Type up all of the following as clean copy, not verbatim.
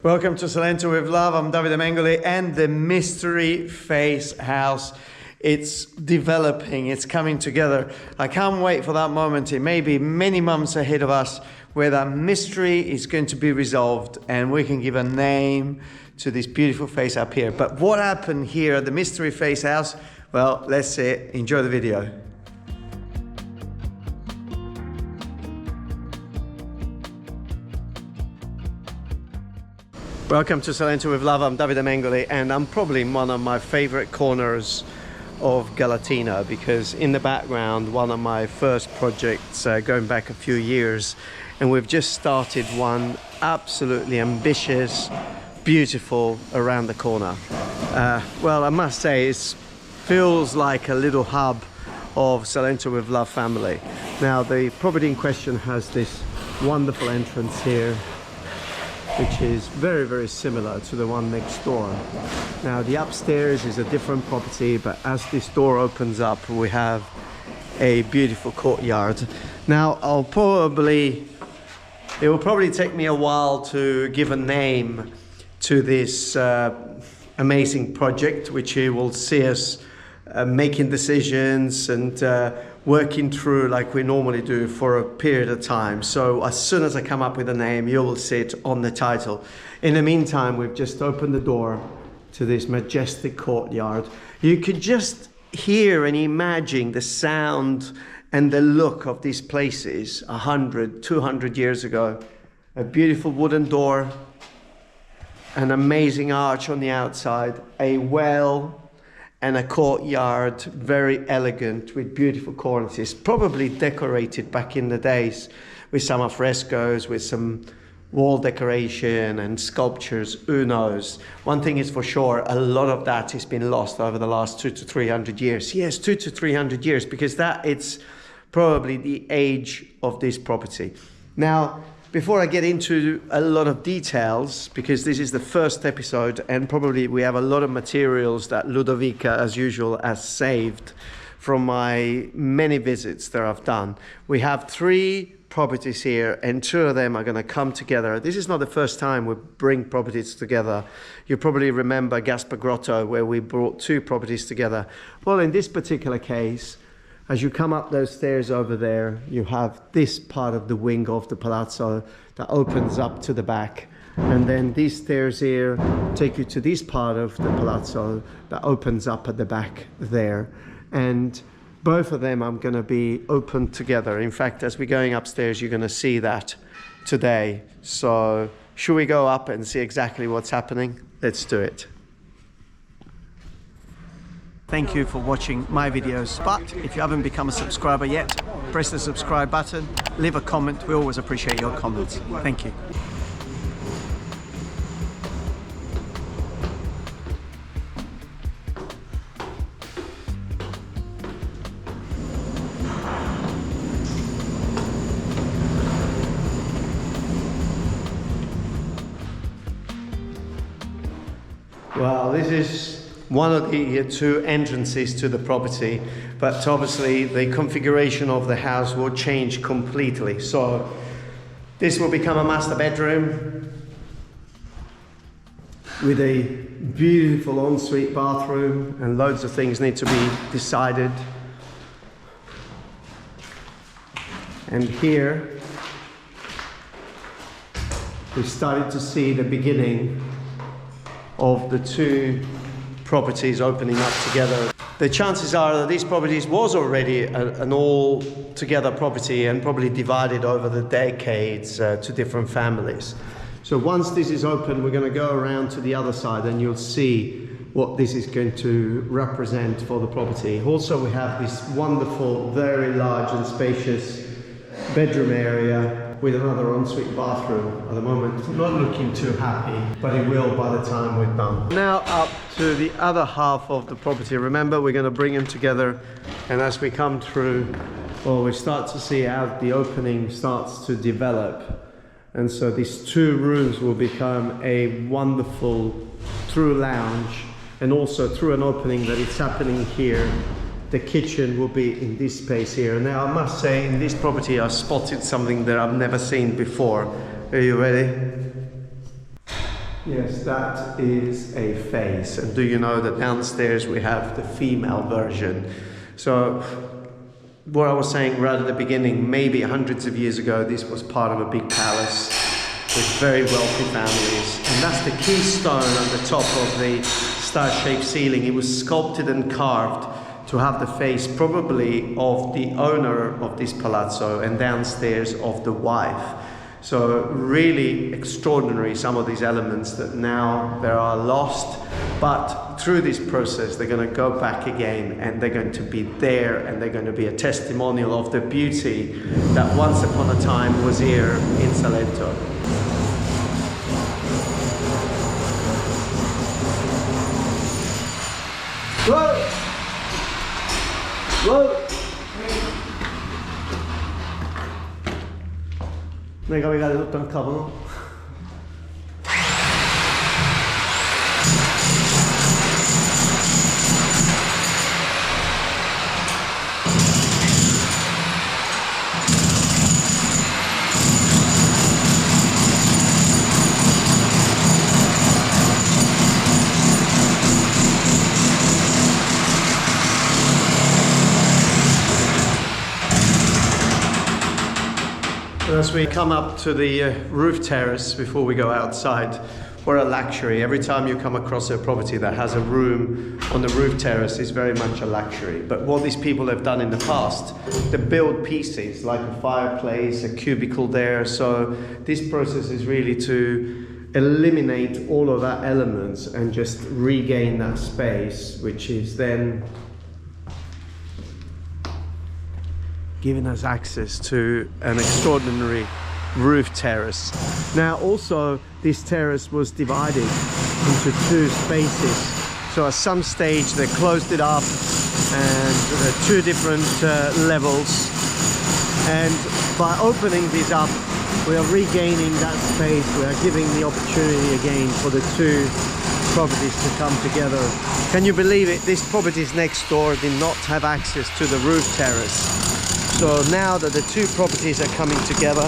Welcome to Salento with Love. I'm Davide Mengoli and the Mystery Face House. It's developing, it's coming together. I can't wait for that moment. It may be many months ahead of us where that mystery is going to be resolved and we can give a name to this beautiful face up here. But what happened here at the Mystery Face House? Well, let's see it. Enjoy the video. Welcome to Salento with Love. I'm Davide Mengoli and I'm probably in one of my favorite corners of Galatina because in the background, one of my first projects going back a few years, and we've just started one absolutely ambitious, beautiful around the corner. Well, I must say it feels like a little hub of Salento with Love family. Now, the property in question has this wonderful entrance here, which is very, very similar to the one next door. Now, the upstairs is a different property, but as this door opens up, we have a beautiful courtyard. Now, it will probably take me a while to give a name to this amazing project, which you will see us making decisions and working through like we normally do for a period of time. So as soon as I come up with a name, you will see it on the title. In the meantime, we've just opened the door to this majestic courtyard. You could just hear and imagine the sound and the look of these places 100, 200 years ago. A beautiful wooden door, an amazing arch on the outside, a well, and a courtyard, very elegant with beautiful cornices, probably decorated back in the days with some frescoes, with some wall decoration and sculptures, who knows. One thing is for sure, a lot of that has been lost over the last 200 to 300 years. Yes, 200 to 300 years, because that it's probably the age of this property. Now, before I get into a lot of details, because this is the first episode and probably we have a lot of materials that Ludovica, as usual, has saved from my many visits that I've done. We have 3 properties here and 2 of them are going to come together. This is not the first time we bring properties together. You probably remember Gaspar Grotto, where we brought 2 properties together. Well, in this particular case, as you come up those stairs over there, you have this part of the wing of the palazzo that opens up to the back. And then these stairs here take you to this part of the palazzo that opens up at the back there. And both of them are going to be open together. In fact, as we're going upstairs, you're going to see that today. So should we go up and see exactly what's happening? Let's do it. Thank you for watching my videos, but if you haven't become a subscriber yet, press the subscribe button, leave a comment. We always appreciate your comments. Thank you. Well, this is one of the 2 entrances to the property, but obviously the configuration of the house will change completely. So this will become a master bedroom with a beautiful ensuite bathroom, and loads of things need to be decided. And here we started to see the beginning of the 2 properties opening up together. The chances are that these properties was already an all-together property and probably divided over the decades to different families. So once this is open, we're going to go around to the other side and you'll see what this is going to represent for the property. Also, we have this wonderful, very large and spacious bedroom area with another ensuite bathroom. At the moment, I'm not looking too happy, but it will by the time we're done. Now up to the other half of the property. Remember, we're going to bring them together, and as we come through, well, we start to see how the opening starts to develop. And so these 2 rooms will become a wonderful through lounge, and also through an opening that is happening here the kitchen will be in this space here. Now I must say, in this property I spotted something that I've never seen before. Are you ready? Yes, that is a face. And do you know that downstairs we have the female version? So what I was saying right at the beginning, maybe hundreds of years ago, this was part of a big palace with very wealthy families. And that's the keystone on the top of the star-shaped ceiling. It was sculpted and carved to have the face probably of the owner of this palazzo and downstairs of the wife. So really extraordinary, some of these elements that now they are lost, but through this process they're going to go back again and they're going to be there, and they're going to be a testimonial of the beauty that once upon a time was here in Salento. Whoa! Whoa! Non è capitato tutto il capo, no? As we come up to the roof terrace before we go outside, we're a luxury. Every time you come across a property that has a room on the roof terrace, is very much a luxury. But what these people have done in the past, they build pieces like a fireplace, a cubicle there. So this process is really to eliminate all of that elements and just regain that space, which is then giving us access to an extraordinary roof terrace. Now also this terrace was divided into two spaces, so at some stage they closed it up and two different levels, and by opening this up we are regaining that space. We are giving the opportunity again for the two properties to come together. Can you believe it? These properties next door did not have access to the roof terrace. So now that the two properties are coming together,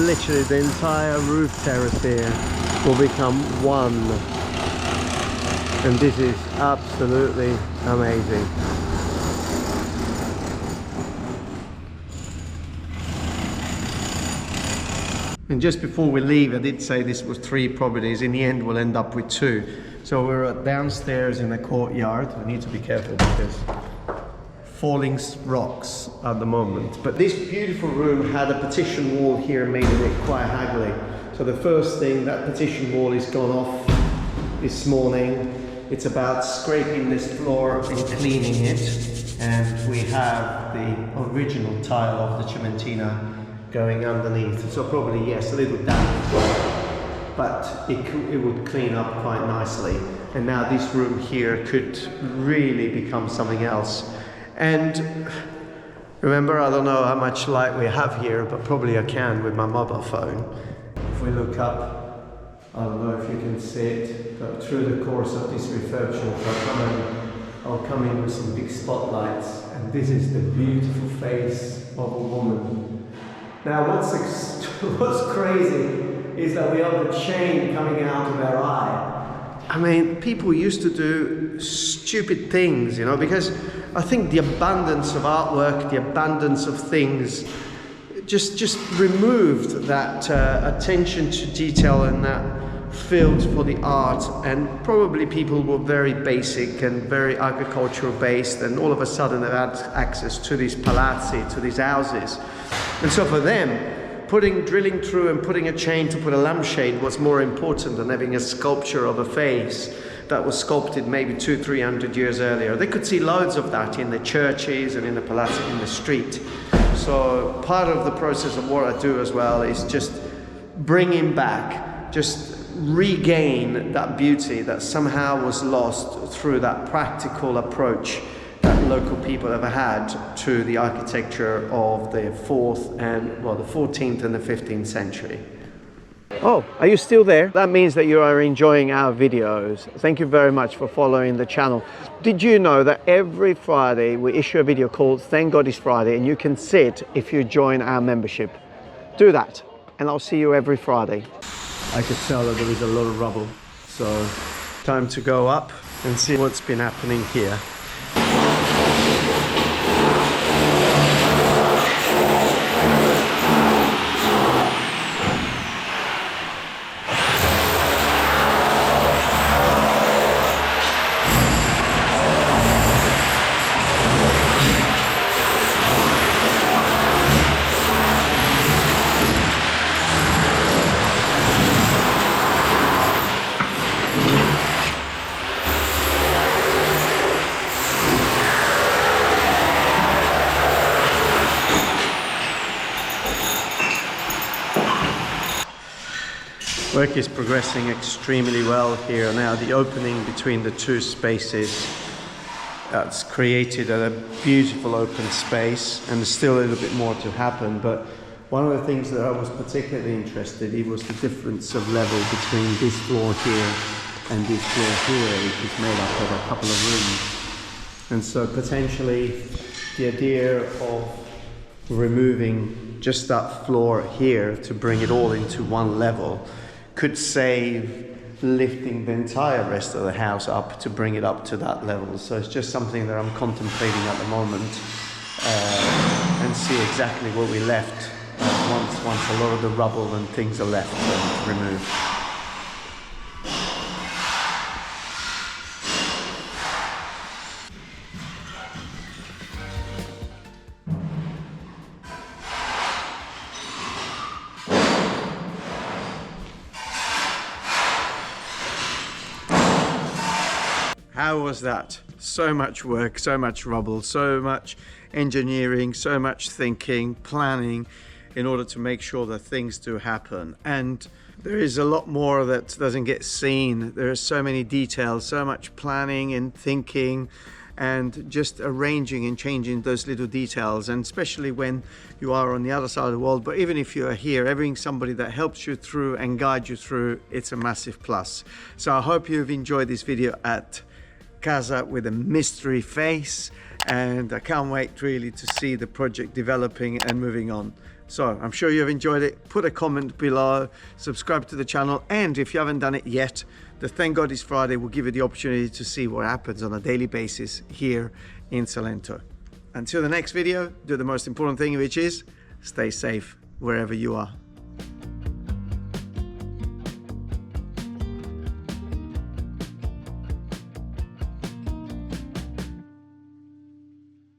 literally the entire roof terrace here will become one. And this is absolutely amazing. And just before we leave, I did say this was 3 properties. In the end, we'll end up with 2. So we're downstairs in the courtyard. I need to be careful because falling rocks at the moment. But this beautiful room had a partition wall here, making it quite haggly. So the first thing, that partition wall is gone off this morning. It's about scraping this floor and cleaning it. And we have the original tile of the cementina going underneath. So probably, yes, a little damp, but it would clean up quite nicely. And now this room here could really become something else. And remember, I don't know how much light we have here, but probably I can with my mobile phone. If we look up, I don't know if you can see it, but through the course of this refurbishment, I'll come in with some big spotlights, and this is the beautiful face of a woman. Now what's crazy is that we have a chain coming out of her eye. I mean, people used to do stupid things, you know, because I think the abundance of artwork, the abundance of things, just removed that attention to detail and that field for the art. And probably people were very basic and very agricultural based, and all of a sudden they had access to these palazzi, to these houses. And so for them, drilling through and putting a chain to put a lampshade was more important than having a sculpture of a face that was sculpted maybe 200-300 years earlier. They could see loads of that in the churches and in the palazzi in the street. So part of the process of what I do as well is just bringing back, just regain that beauty that somehow was lost through that practical approach that local people have had to the architecture of the 14th and the 15th century. Oh, are you still there? That means that you are enjoying our videos. Thank you very much for following the channel. Did you know that every Friday we issue a video called Thank God It's Friday, and you can see it if you join our membership? Do that. and I'll see you every Friday. I could tell that there is a lot of rubble, so time to go up and see what's been happening here. Work is progressing extremely well here. Now the opening between the two spaces, that's created a beautiful open space, and there's still a little bit more to happen. But one of the things that I was particularly interested in was the difference of level between this floor here and this floor here, which is made up of a couple of rooms. And so potentially the idea of removing just that floor here to bring it all into one level could save lifting the entire rest of the house up to bring it up to that level. So it's just something that I'm contemplating at the moment, and see exactly what we left once a lot of the rubble and things are left to remove. How was that? So much work, so much rubble, so much engineering, so much thinking, planning in order to make sure that things do happen. And there is a lot more that doesn't get seen. There are so many details, so much planning and thinking and just arranging and changing those little details, and especially when you are on the other side of the world. But even if you are here, having somebody that helps you through and guides you through, it's a massive plus. So I hope you've enjoyed this video at Casa with a mystery face, and I can't wait really to see the project developing and moving on. So I'm sure you've enjoyed it. Put a comment below, subscribe to the channel, and if you haven't done it yet, the Thank God It's Friday will give you the opportunity to see what happens on a daily basis here in Salento. Until the next video, do the most important thing, which is stay safe wherever you are.